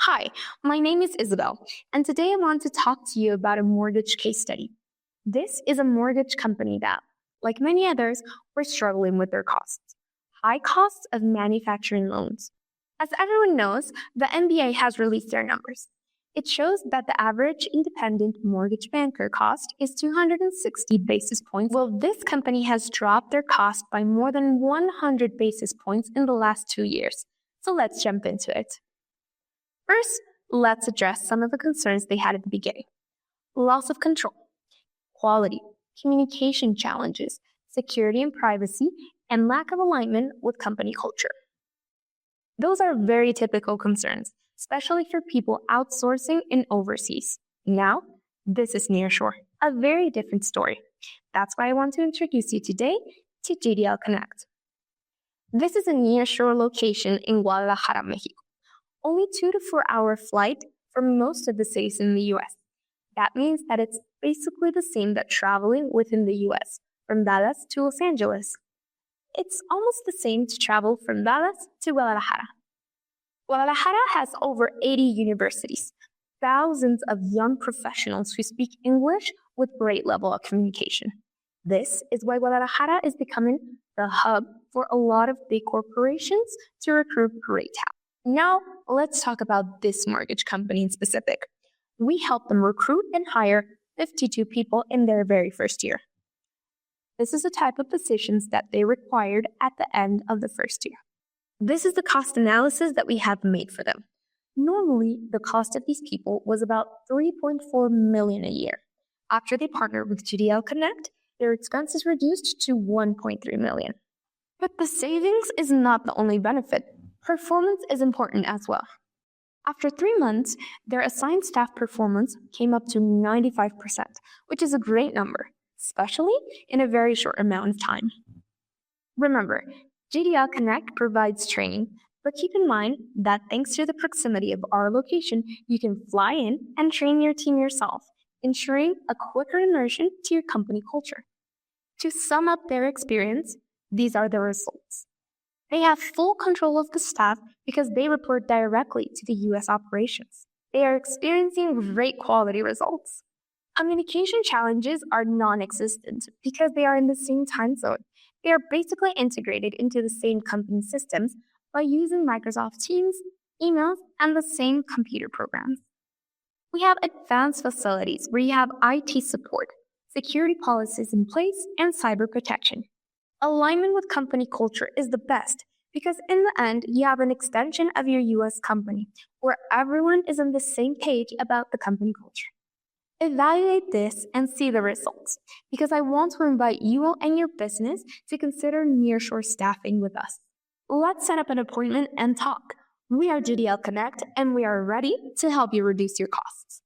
Hi, my name is Isabel, and today I want to talk to you about a mortgage case study. This is a mortgage company that, like many others, were struggling with their costs. High costs of manufacturing loans. As everyone knows, the MBA has released their numbers. It shows that the average independent mortgage banker cost is 260 basis points, while this company has dropped their cost by more than 100 basis points in the last 2 years. So let's jump into it. First, let's address some of the concerns they had at the beginning. Loss of control, quality, communication challenges, security and privacy, and lack of alignment with company culture. Those are very typical concerns, especially for people outsourcing in overseas. Now, this is nearshore, a very different story. That's why I want to introduce you today to GDL Connect. This is a nearshore location in Guadalajara, Mexico. Only 2 to 4 hour flight for most of the cities in the US. That means that it's basically the same that traveling within the US, from Dallas to Los Angeles. It's almost the same to travel from Dallas to Guadalajara. Guadalajara has over 80 universities, thousands of young professionals who speak English with great level of communication. This is why Guadalajara is becoming the hub for a lot of big corporations to recruit great talent. Now, let's talk about this mortgage company in specific. We helped them recruit and hire 52 people in their very first year. This is the type of positions that they required at the end of the first year. This is the cost analysis that we have made for them. Normally, the cost of these people was about $3.4 million a year. After they partnered with GDL Connect, their expenses reduced to $1.3 million. But the savings is not the only benefit. Performance is important as well. After 3 months, their assigned staff performance came up to 95%, which is a great number, especially in a very short amount of time. Remember, GDL Connect provides training, but keep in mind that thanks to the proximity of our location, you can fly in and train your team yourself, ensuring a quicker immersion to your company culture. To sum up their experience, these are the results. They have full control of the staff because they report directly to the US operations. They are experiencing great quality results. Communication challenges are non-existent because they are in the same time zone. They are basically integrated into the same company systems by using Microsoft Teams, emails, and the same computer programs. We have advanced facilities where you have IT support, security policies in place, and cyber protection. Alignment with company culture is the best because in the end, you have an extension of your US company where everyone is on the same page about the company culture. Evaluate this and see the results because I want to invite you and your business to consider nearshore staffing with us. Let's set up an appointment and talk. We are GDL Connect and we are ready to help you reduce your costs.